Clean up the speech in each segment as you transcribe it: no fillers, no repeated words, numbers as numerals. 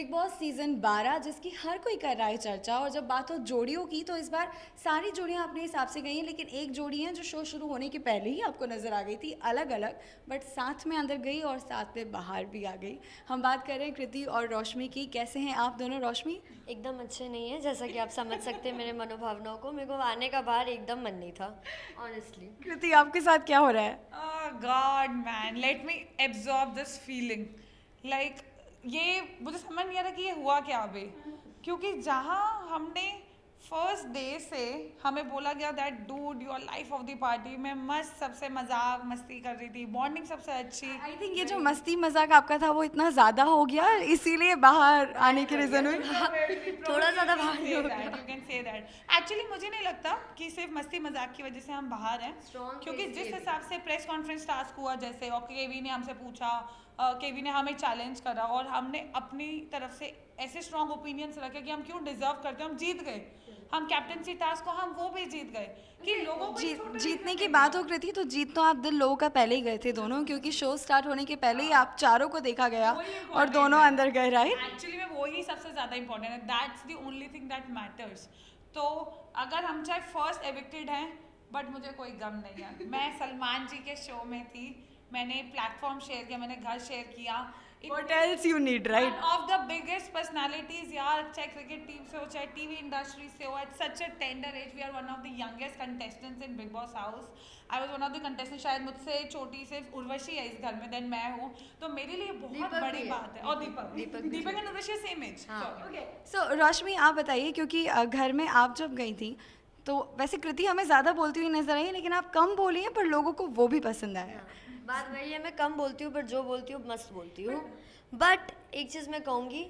Big boss season 12 जिसकी हर कोई कर रहा है चर्चा। और जब बात हो जोड़ियों की तो इस बार सारी जोड़ियां अपने हिसाब से गई हैं, लेकिन एक जोड़ी है जो शो शुरू होने के पहले ही आपको नज़र आ गई थी अलग अलग, बट साथ में अंदर गई और साथ में बाहर भी आ गई। हम बात कर रहे हैं कृति और रौशमी की। कैसे हैं आप दोनों? रौशमी, एकदम अच्छे नहीं है, जैसा कि आप समझ सकते हैं मेरे मनोभावनाओं को। मेरे को आने का बाहर एकदम मन नहीं था, ऑनेस्टली। कृति आपके साथ क्या हो रहा है? Oh God, man, let me absorb this feeling. Like ये मुझे समझ नहीं आ रहा कि ये हुआ क्या अभी, क्योंकि जहाँ हमने फर्स्ट डे से हमें बोला गया that dude your life of the party, मैं मस्त सबसे मजाक मस्ती कर रही थी, बॉन्डिंग सबसे अच्छी। आई थिंक ये जो मस्ती मजाक आपका था वो इतना ज़्यादा हो गया, इसीलिए बाहर आने की रीज़न हुई। थोड़ा ज़्यादा बाहर हो गया। You can say that. Actually मुझे नहीं लगता कि सिर्फ मस्ती मजाक की वजह से हम बाहर हैं, क्योंकि जिस हिसाब से प्रेस कॉन्फ्रेंस टास्क हुआ, जैसे और केवी ने हमसे पूछा, केवी ने हमें चैलेंज करा और हमने अपनी तरफ से ऐसे स्ट्रॉन्ग ओपिनियंस रखे कि हम क्यों डिजर्व करते हैं, हम जीत गए। हम कैप्टनसी टास्क को हम वो भी जीत गए कि लोगों को जीतने की बात हो कृति तो जीत तो आप दिल लोगों का पहले ही गए थे दोनों, क्योंकि शो स्टार्ट होने के पहले ही आप चारों को देखा गया और दोनों अंदर गए, राइट? एक्चुअली में वही सबसे ज़्यादा इंपॉर्टेंट है, that's the only thing that matters. तो अगर हम चाहे फर्स्ट एविक्टेड हैं, बट मुझे कोई गम नहीं है। मैं सलमान जी के शो में थी, मैंने प्लेटफॉर्म शेयर किया, मैंने घर शेयर किया। What else you need, right? Of the biggest personalities यार, चाहे क्रिकेट टीम से हो, चाहे टीवी इंडस्ट्री से हो, at such a tender age we are one of the youngest contestants in Bigg Boss house. I was one of the contestant, शायद मुझसे छोटी सिर्फ उर्वशी है इस घर में, देन मैं हूँ, तो मेरे लिए बहुत बड़ी बात है। और Deepak and Urvashi same age. Okay, so Raushmi आप बताइए, क्योंकि घर में आप जब गई थी तो वैसे कृति हमें ज़्यादा बोलती हुई नजर आई, लेकिन आप कम बोली हैं पर लोगों को वो भी पसंद आया। बात वही है, मैं कम बोलती हूँ पर जो बोलती हूँ मस्त बोलती हूँ। बट एक चीज़ मैं कहूँगी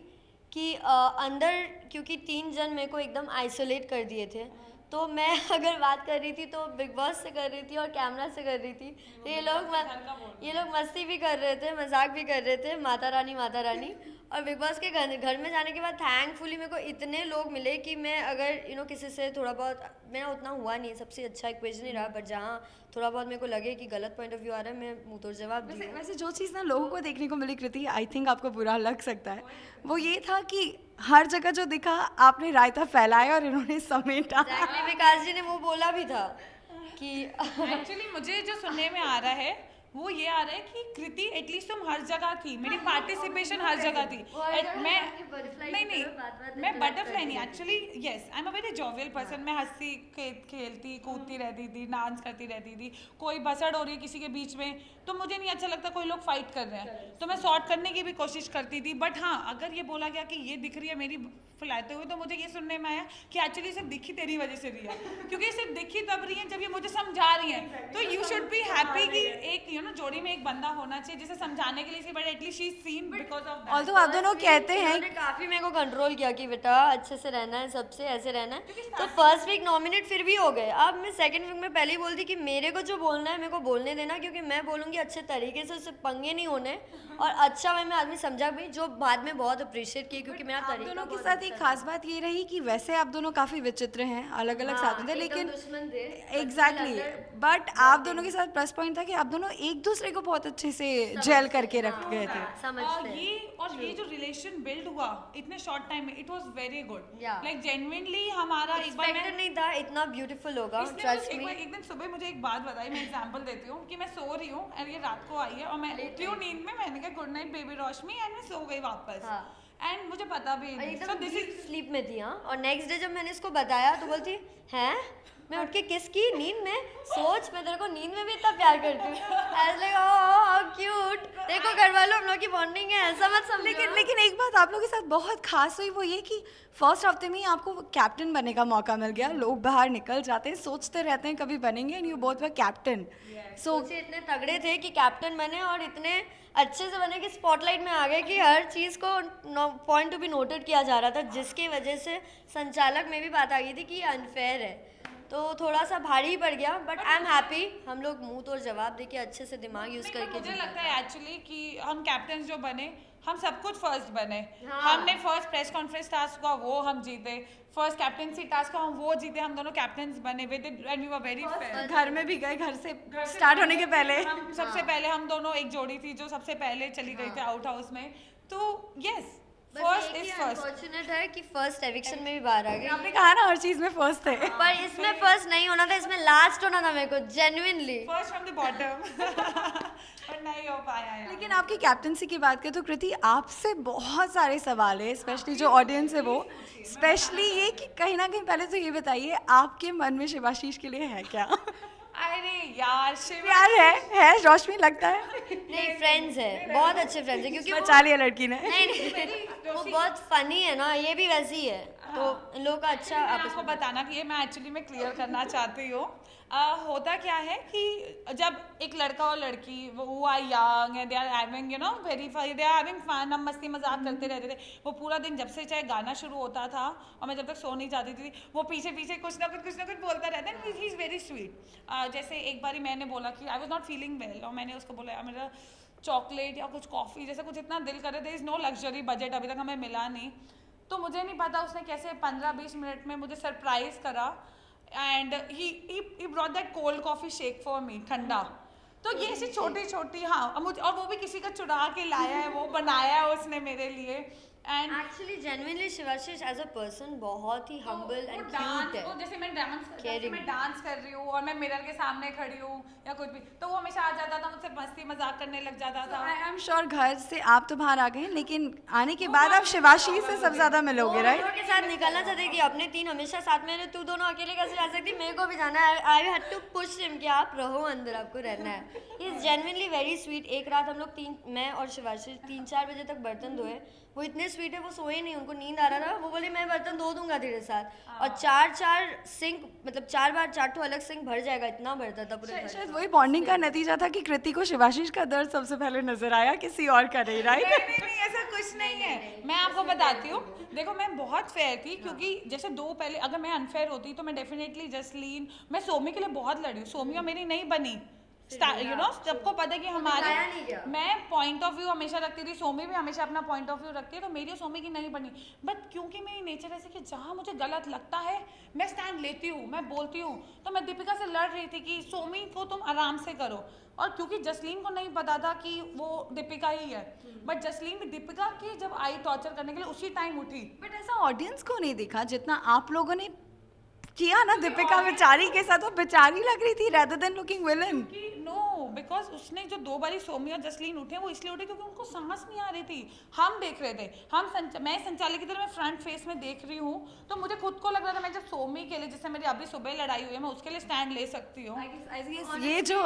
कि अंदर क्योंकि 3 जन मेरे को एकदम आइसोलेट कर दिए थे, तो मैं अगर बात कर रही थी तो बिग बॉस से कर रही थी और कैमरा से कर रही थी। तो ये लोग मस्ती भी कर रहे थे, मजाक भी कर रहे थे, माता रानी। और बिग बॉस के घर में जाने के बाद थैंकफुली मेरे को इतने लोग मिले कि मैं अगर किसी से थोड़ा बहुत, मेरा उतना हुआ नहीं, सबसे अच्छा इक्वेशन ही रहा, बट जहाँ थोड़ा बहुत मेरे को लगे कि गलत पॉइंट ऑफ व्यू आ रहा है, मैं मुँह तोड़ जवाब दी। वैसे जो चीज़ ना लोगों को देखने को मिली कृति, आई थिंक आपको बुरा लग सकता है, वो ये था कि हर जगह जो दिखा आपने रायता फैलाया और इन्होंने समेटा। एक्चुअली विकास जी ने वो बोला भी था कि एक्चुअली मुझे जो सुनने में आ रहा है वो ये आ रहा है कि कृति एटलीस्ट तुम हर जगह थी, मेरी पार्टिसिपेशन हर जगह थी। मैं बटरफ्लाई नहीं, actually yes I am a very jovial person. मैं हंसती खेलती कूदती रहती थी, डांस करती रहती थी। कोई भसड़ हो रही है किसी के बीच में तो मुझे नहीं अच्छा लगता, कोई लोग फाइट कर रहे हैं तो मैं सॉर्ट करने की भी कोशिश करती थी। बट हाँ, अगर ये बोला गया कि ये दिख रही है मेरी फुलाते हुए, तो मुझे ये सुनने में आया कि एक्चुअली सिर्फ दिखी तेरी वजह से रही है, क्योंकि सिर्फ दिखी तब रही है जब ये मुझे समझा रही है। तो यू शुड बी हैप्पी कि एक जोड़ी में एक बंदा होना चाहिए जिसे समझाने के लिए, but at least she is seen because of that. Although आप दोनों कहते हैं काफी मेरे को कंट्रोल किया कि बेटा अच्छे से रहना है, सबसे ऐसे रहना है। तो फर्स्ट वीक नॉमिनेट फिर भी हो गए। अब मैं सेकंड वीक में पहले ही बोलती कि मेरे को जो बोलना है मेरे को बोलने देना, क्योंकि मैं बोलूँगी अच्छे तरीके से, उससे पंगे नहीं होने और अच्छा वे में आदमी समझा भी, जो बाद में बहुत अप्रिशिएट किया, क्योंकि मेरा तरीका दोनों के साथ एक खास बात ये रही कि वैसे आप दोनों काफी विचित्र हैं, अलग अलग साथ में थे, लेकिन एग्जैक्टली बट आप दोनों के साथ प्लस पॉइंट था कि आप दोनों एक दूसरे को बहुत अच्छे से जेल करके रख गए थे। ये जो रिलेशन बिल्ड हुआ इतने शॉर्ट टाइम में, it was very good. Like genuinely हमारा एक बार नहीं था इतना ब्यूटीफुल होगा, ट्रस्ट मी। एक दिन सुबह मुझे एक बात बताई, मैं एग्जांपल देती हूँ कि मैं सो रही हूँ और ये रात को आई है और मैं उठी हूँ नींद में, मैंने कहा गुड नाइट बेबी रौशमी, एंड मैं सो गई वापस। एंड मुझे पता भी नहीं, सो दिस इज स्लीप में थी। हाँ, और नेक्स्ट डे जब मैंने इसको बताया तो बोलती है मैं उठ के किस की नींद में, सोच मैं तेरे को नींद में भी इतना प्यार करती हूँ। ऐसे लाइक ओह हाउ क्यूट, देखो घर वालों हम लोग की बॉन्डिंग है, ऐसा मत समझो। लेकिन एक बात आप लोगों के साथ बहुत खास हुई, वो ये कि फर्स्ट हफ्ते में ही आपको कैप्टन बनने का मौका मिल गया। लोग बाहर निकल जाते हैं, सोचते रहते हैं कभी बनेंगे, and you both were captain. सोचिए इतने तगड़े थे कि कैप्टन बने और इतने अच्छे से बने कि स्पॉटलाइट में आ गए, कि हर चीज़ को पॉइंट टू बी नोटेड किया जा रहा था, जिसकी वजह से संचालक में भी बात आ गई थी कि ये अनफेयर है। तो थोड़ा सा भारी ही पड़ गया, बट आई एम हैप्पी हम लोग मुंह तोड़ जवाब दे के अच्छे से दिमाग यूज करके। मुझे लगता है एक्चुअली कि हम कैप्टन जो बने, हम सब कुछ फर्स्ट बने। हमने फर्स्ट प्रेस कॉन्फ्रेंस टास्क का वो हम जीते, फर्स्ट कैप्टनसी टास्क का हम वो जीते, हम दोनों कैप्टन्स बने with it and we were very fair. घर में भी गए, घर से स्टार्ट होने के पहले सबसे पहले हम दोनों एक जोड़ी थी जो सबसे पहले चली गई थी आउट हाउस में। तो yes, first is first. Unfortunate है कि फर्स्ट एविक्शन में भी बाहर आ गई, आपने कहा ना हर चीज में फर्स्ट थे। पर इसमें फर्स्ट नहीं होना था, इसमें लास्ट होना था मेरे को genuinely. First from the bottom पर नहीं हो पाया यार। लेकिन आपकी कैप्टनसी की बात करें तो कृति आपसे बहुत सारे सवाल है, स्पेशली जो ऑडियंस है वो, स्पेशली ये कि कहीं ना कहीं पहले तो ये बताइए आपके मन में शिवाशीष के लिए है क्या? अरे यार शिव प्यार है रोशनी लगता है? नहीं, फ्रेंड्स है, बहुत अच्छे फ्रेंड्स है, क्योंकि वो बचा लिया लड़की ने। नहीं वो बहुत फनी है ना, ये भी वैसी ही है, तो इन लोगों का अच्छा मैं आपस आपको बताना कि ये मैं एक्चुअली में क्लियर करना चाहती हूँ। होता क्या है कि जब एक लड़का और लड़की वो are young and they are having you know very fun, they are having fun, हम मस्ती मजाक करते रहते थे। वो पूरा दिन जब से चाहे गाना शुरू होता था और मैं जब तक सो नहीं जाती थी, वो पीछे पीछे कुछ ना कुछ बोलता रहता है। He is very sweet. जैसे एक बारी मैंने बोला कि I was not feeling well, और मैंने उसको बोला मेरा चॉकलेट या कुछ कॉफ़ी जैसा कुछ इतना दिल करे, there is no luxury budget, अभी तक हमें मिला नहीं। तो मुझे नहीं पता उसने कैसे 15-20 मिनट में मुझे सरप्राइज करा, and he brought that cold coffee shake for me, ठंडा। तो ये ऐसी छोटी छोटी, हाँ मुझे, और वो भी किसी का चुरा के लाया है, वो बनाया है उसने मेरे लिए। And actually genuinely Shivashish as a person बहुत ही हम्बल एंड क्यूट है। जैसे मैं Caring. डांस कर रही हूँ और मैं मिरर के सामने खड़ी हूँ या कुछ भी, तो वो हमेशा आ जाता था, मुझसे मस्ती मजाक करने लग जाता था। आई एम श्योर घर से आप तो बाहर आ गए, लेकिन आने के बाद आप शिवाशीष से सबसे ज्यादा मिलोगे, वो राइट? दोनों के साथ निकलना चाहते कि अपने तीन हमेशा साथ में रहे, तू दोनों अकेले कैसे जा सकती, मेरे को भी जाना है। I had to push him कि आप रहो अंदर, आपको रहना है। He is genuinely very sweet. एक रात हम लोग मैं और शिवाशीष 3-4 बजे तक बर्तन धोए। वो इतने स्वीट है, वो सोए नहीं, उनको नींद आ रहा था। वो बोले मैं बर्तन धो दूंगा तेरे साथ, और 4 सिंक, मतलब 4 बार 4 अलग सिंक भर जाएगा, इतना भरता था पूरे घर। शायद वही बॉन्डिंग का नतीजा था कि कृति को शिवाशीष का दर्द सबसे पहले नजर आया, किसी और का नहीं, राइट? नहीं ऐसा कुछ नहीं है। मैं आपको बताती हूँ, देखो मैं बहुत फेयर थी, क्योंकि जैसे दो पहले अगर मैं अनफेयर होती तो मैं डेफिनेटली जसलीन, मैं सोमी के लिए बहुत लड़ी हूँ। सोमी और मेरी नहीं बनी, यू नो, सबको पता है कि दिखाया नहीं गया। हमारे, मैं पॉइंट ऑफ व्यू हमेशा रखती थी, सोमी भी हमेशा अपना पॉइंट ऑफ व्यू रखती है, तो मेरी और सोमी की नहीं बनी। बट क्योंकि मेरी नेचर ऐसे कि जहाँ मुझे गलत लगता है मैं स्टैंड लेती हूँ, मैं बोलती हूँ। तो मैं दीपिका से लड़ रही थी कि सोमी को तुम आराम से करो, और क्योंकि जसलीन को नहीं पता था कि वो दीपिका ही है, बट जसलीन भी दीपिका की जब आई टॉर्चर करने के लिए उसी टाइम उठी। बट ऐसा ऑडियंस को नहीं दिखा जितना आप लोगों ने किया ना दीपिका बेचारी के साथ। वो बेचारी लग रही थी rather than looking villain। No, because उसने जो 2 बारी सोमी और जसलीन उठे, वो इसलिए उठे क्योंकि उनको सांस नहीं आ रही थी। हम देख रहे थे, मैं संचालक की तरह मैं फ्रंट फेस में देख रही हूँ, तो मुझे खुद को लग रहा था मैं जब सोमी के लिए, जिससे मेरी अभी सुबह लड़ाई हुई है, मैं उसके लिए स्टैंड ले सकती हूँ।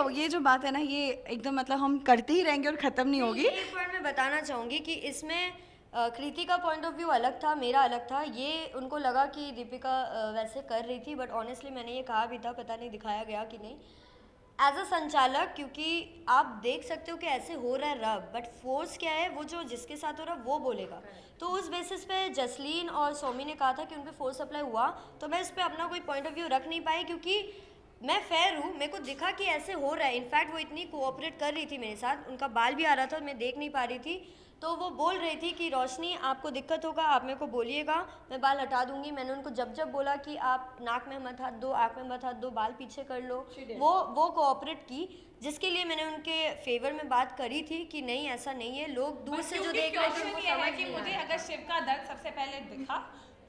ये जो बात है ना, ये एकदम मतलब हम करते ही रहेंगे और खत्म नहीं होगी। एक पॉइंट मैं बताना चाहूँगी कि इसमें कृति का पॉइंट ऑफ व्यू अलग था, मेरा अलग था। ये उनको लगा कि दीपिका वैसे कर रही थी, बट ऑनेस्टली मैंने ये कहा भी था, पता नहीं दिखाया गया कि नहीं। एज अ संचालक, क्योंकि आप देख सकते हो कि ऐसे हो रहा है रब, बट फोर्स क्या है, वो जो जिसके साथ हो रहा है वो बोलेगा। तो उस बेसिस पे जसलीन और सोमी ने कहा था कि उन पर फोर्स अप्लाई हुआ, तो मैं इस पर अपना कोई पॉइंट ऑफ व्यू रख नहीं पाई, क्योंकि मैं फेयर हूँ, मेरे को दिखा कि ऐसे हो रहा है। इनफैक्ट वो इतनी कोऑपरेट कर रही थी मेरे साथ, उनका बाल भी आ रहा था, मैं देख नहीं पा रही थी, तो वो बोल रही थी कि रोशनी आपको दिक्कत होगा, आप मेरे को बोलिएगा, मैं बाल हटा दूंगी। मैंने उनको जब बोला कि आप नाक में मत हाथ दो, आँख में मत हाथ दो, बाल पीछे कर लो, वो कोऑपरेट की, जिसके लिए मैंने उनके फेवर में बात करी थी कि नहीं ऐसा नहीं है। लोग दूर से जो देख रहे थे उनको ये है समझ कि नहीं मुझे आया। अगर शिव का दर्द सबसे पहले दिखा,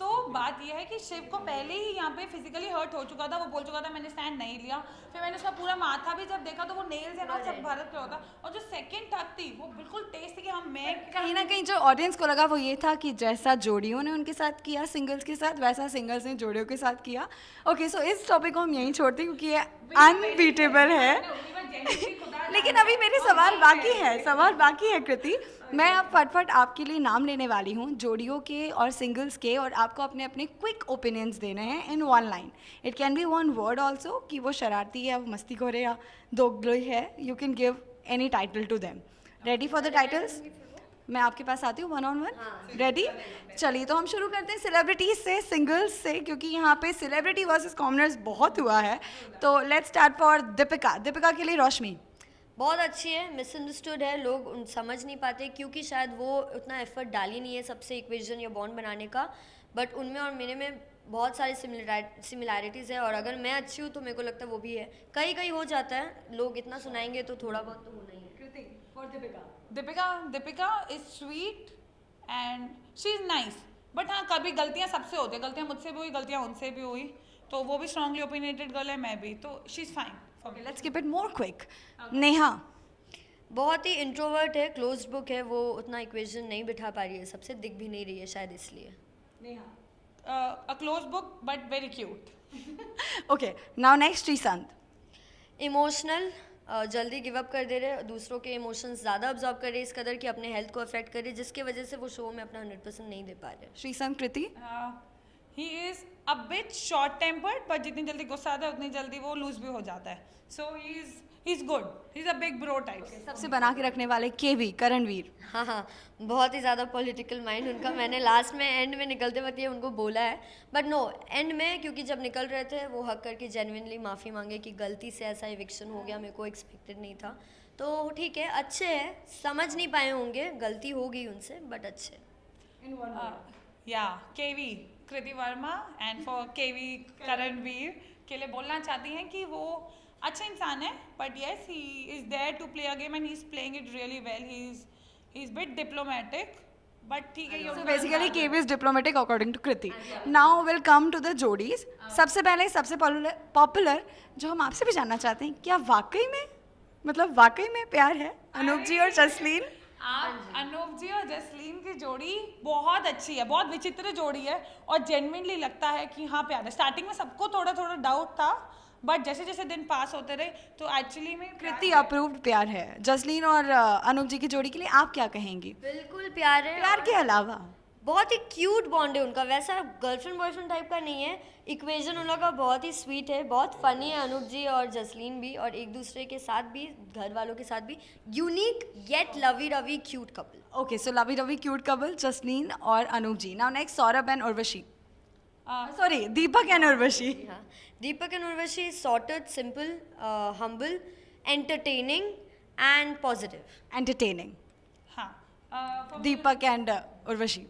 तो बात यह है कि शिव को पहले ही यहाँ पे फिजिकली हर्ट हो चुका था, वो बोल चुका था मैंने स्टैंड नहीं लिया। फिर मैंने उसका पूरा माथा भी जब देखा, तो वो नेल्स है ना सब भारत पे होता, और जो सेकंड टक थी वो बिल्कुल तेज थी कि हम मैं कहीं ना कहीं जो ऑडियंस को लगा वो ये था कि जैसा जोड़ियों ने उनके साथ किया सिंगल्स के साथ, वैसा सिंगल्स ने जोड़ियों के साथ किया। ओके, सो इस टॉपिक को हम यहीं छोड़ते हैं क्योंकि ये अनबीटेबल है। लेकिन अभी मेरे सवाल बाकी है कृति। मैं अब फटफट आपके लिए नाम लेने वाली हूँ जोड़ियों के और सिंगल्स के, और आपको अपने अपने क्विक ओपिनियंस देने हैं इन 1 line. It can be 1 word also, कि वो शरारती है, वो मस्तीखोर है, या दोगली है। You can give any title to them. Ready for the titles? मैं आपके पास आती हूँ 1-on-1। रेडी? चलिए, तो हम शुरू करते हैं सेलिब्रिटीज से, सिंगल्स से, क्योंकि यहाँ पे सेलिब्रिटी वर्सेस कॉमनर्स बहुत हुआ है। तो लेट्स स्टार्ट फॉर दीपिका के लिए रोशनी। बहुत अच्छी है, मिसअंडरस्टूड है, लोग समझ नहीं पाते क्योंकि शायद वो उतना एफर्ट डाली नहीं है सबसे इक्वेशन या बॉन्ड बनाने का, बट उनमें और मेरे में बहुत सारी सिमिलैरिटीज़ है, और अगर मैं अच्छी हूँ तो मेरे को लगता है वो भी है। कहीं हो जाता है, लोग इतना सुनाएंगे तो थोड़ा बहुत तो होना ही है। Deepika is sweet and she is nice, but हाँ कभी गलतियाँ सबसे होती है, गलतियाँ मुझसे भी हुई, गलतियाँ उनसे भी हुई, तो वो भी स्ट्रांगली ओपिनियटेड गर्ल है, मैं भी, तो she is fine for me. Let's keep it more quick. Neha, बहुत ही इंट्रोवर्ट है, क्लोज बुक है, वो उतना इक्वेशन नहीं बिठा पा रही है सबसे, दिख भी नहीं रही है शायद इसलिए। A close book but very cute. Okay now next Sreesanth. Emotional, जल्दी गिव अप कर दे रहे, दूसरों के इमोशंस ज़्यादा ऑब्जर्व कर रहे इस कदर कि अपने हेल्थ को अफेक्ट करे, जिसकी वजह से वो शो में अपना 100% नहीं दे पा रहे। Sreesanth Kriti. He is a bit short tempered, but जितनी जल्दी गुस्सा आता है उतनी जल्दी वो लूज भी हो जाता है, so he is good, he is a big bro type. सबसे बना के रखने वाले केवी, करणवीर। हाँ हाँ, बहुत ही ज़्यादा पॉलिटिकल माइंड उनका, मैंने लास्ट में एंड में निकलते वक्त ये उनको बोला है, बट नो एंड में क्योंकि जब निकल रहे थे वो हक करके जेन्युइनली माफ़ी मांगे कि गलती से ऐसा इविक्शन हो गया, मेरे को एक्सपेक्टेड नहीं था, तो ठीक है, अच्छे हैं, समझ नहीं पाए होंगे, गलती हो गई उनसे, बट अच्छे। या केवी कृति वर्मा एंड फॉर केवी करणवीर के लिए बोलना चाहती हैं कि वो अच्छा इंसान है, but yes he is there to play a game and he is playing it really well, he is bit diplomatic, but ठीक है। So basically KV is diplomatic according to Kriti. Now we'll come to the जोड़ीज। सबसे पहले सबसे popular जो हम आपसे भी जानना चाहते हैं, क्या वाकई में मतलब वाकई में प्यार है अनूप जी और जसलीन? अनूप जी और जसलीन की जोड़ी बहुत अच्छी है, बहुत विचित्र जोड़ी है, और जेन्युइनली लगता है कि हाँ प्यार है। स्टार्टिंग में सबको थोड़ा थोड़ा डाउट था, बट जैसे जैसे दिन पास होते रहे तो एक्चुअली में कृति अप्रूव्ड प्यार है। जसलीन और अनूप जी की जोड़ी के लिए आप क्या कहेंगी? बिल्कुल प्यार है, प्यार के अलावा बहुत ही क्यूट बॉन्ड है उनका, वैसा गर्लफ्रेंड बॉयफ्रेंड टाइप का नहीं है, इक्वेशन उन लोगों का बहुत ही स्वीट है, बहुत फनी है अनूप जी और जसलीन भी, और एक दूसरे के साथ भी, घर वालों के साथ भी, unique yet lovey dovey cute couple. Okay so lovey dovey cute couple Jasleen और Anoop ji. Now next Saurabh and Urvashi, sorry Deepak and Urvashi. हाँ, Deepak and Urvashi sorted, simple, humble, entertaining and positive. Entertaining. हाँ Deepak and Urvashi.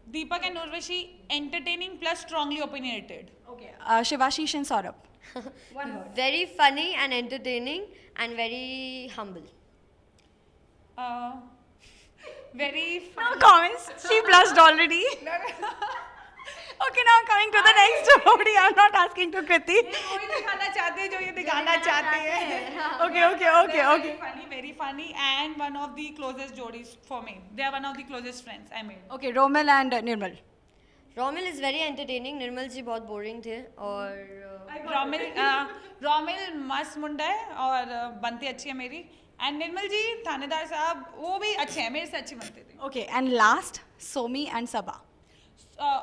Deepak and Urvashi entertaining plus strongly opinionated. Okay Shivashish and Saurabh. very funny and entertaining and very humble. Very No comments. She blushed already. Okay, now coming to the next जोड़ी. I'm not asking to Kriti. वही दिखाना चाहते हैं जो ये दिखाना चाहते हैं। Okay. Very funny and one of the closest jodis for me. They are one of the closest friends I made. Okay, Romil and Nirmal. Romil is very entertaining, Nirmal ji बहुत बोरिंग थे, और रोमिल मस्त मुंडा है और बनती अच्छी है मेरी, एंड निर्मल जी थानेदार साहब वो भी अच्छे हैं, मेरे से अच्छी बनते थे। Okay, and last Somi and Sabha.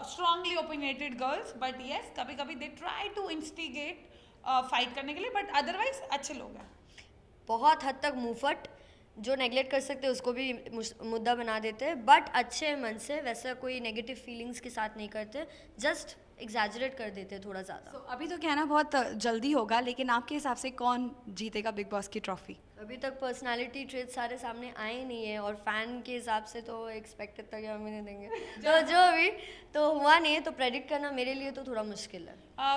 Strongly opinionated girls, but yes कभी कभी they try to instigate fight करने के लिए, बट अदरवाइज अच्छे लोग हैं। बहुत हद तक मुंहफट, जो नेगलेक्ट कर सकते उसको भी मुद्दा बना देते हैं, बट अच्छे मन से, वैसा कोई नेगेटिव फीलिंग्स के साथ नहीं करते, जस्ट एग्जैजरेट कर देते हैं थोड़ा ज़्यादा। So, अभी तो कहना बहुत जल्दी होगा, लेकिन आपके हिसाब से कौन जीतेगा बिग बॉस की ट्रॉफी? अभी तक पर्सनालिटी ट्रेट सारे सामने आए ही नहीं है, और फैन के हिसाब से तो एक्सपेक्टेड था कि हम इन्हें देंगे, तो जो भी तो हुआ नहीं है, तो प्रेडिक्ट करना मेरे लिए तो थोड़ा मुश्किल है।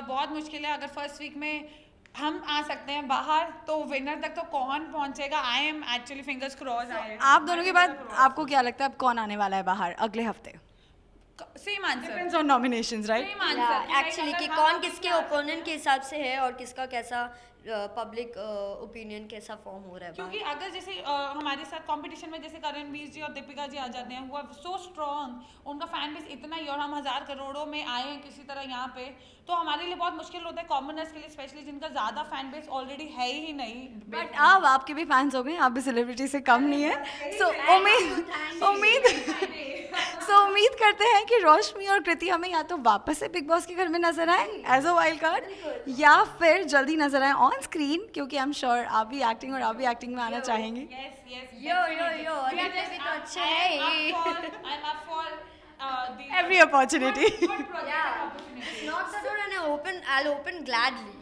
बहुत मुश्किल है। अगर फर्स्ट वीक में हम आ सकते हैं बाहर, तो विनर तक तो कौन पहुंचेगा? I am actually fingers cross. आप दोनों के बाद आपको क्या लगता है अब कौन आने वाला है बाहर अगले हफ्ते? Same answer, Depends on nominations, right? Same answer actually कि कौन किसके ओपोनेंट के हिसाब से है, और किसका कैसा पब्लिक ओपिनियन कैसा फॉर्म हो रहा है क्योंकि बाहर। अगर जैसे हमारे साथ कंपटीशन में जैसे करणवीर जी और दीपिका जी आ जाते हैं, वो सो स्ट्रॉन्ग, उनका फैन बेस इतना ही, और हम 1000 करोड़ों में आए हैं किसी तरह यहाँ पे, तो हमारे लिए बहुत मुश्किल होता है कॉमनर्स के लिए, स्पेशली जिनका ज़्यादा फैन बेस ऑलरेडी है ही नहीं। बट अब आपके भी फैंस हो गए, आप भी सेलिब्रिटी से कम नहीं है, सो उम्मीद करते हैं कि रोशनी और कृति हमें या तो वापस से बिग बॉस के घर में नजर आए एज अ वाइल्ड कार्ड, या फिर जल्दी नजर आए ऑन स्क्रीन, क्योंकि आई एम श्योर आप भी एक्टिंग और आप भी एक्टिंग में आना चाहेंगी। यो अदिति भी तो अच्छे हैं ही। I'm up for Every opportunity. Not that and I'll open gladly.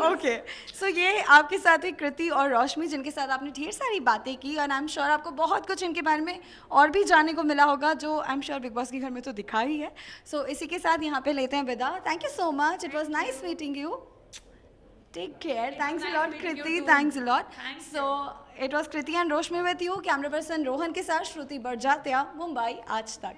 Okay so ये आपके साथ ही कृति और रोशनी, जिनके साथ आपने ढेर सारी बातें की, और आई एम श्योर आपको बहुत कुछ इनके बारे में और भी जानने को मिला होगा, जो I am sure big boss के घर में तो दिखा ही है। सो इसी के साथ यहाँ पे लेते हैं विदा। Thank you so much, it was nice meeting you. Take care. Thanks a nice lot, meeting you Kriti. too. Thanks a lot. Thanks. So, it was Kriti and Roshmi with you. Camera person Rohan के साथ श्रुति बड़जात्या, मुंबई आज तक.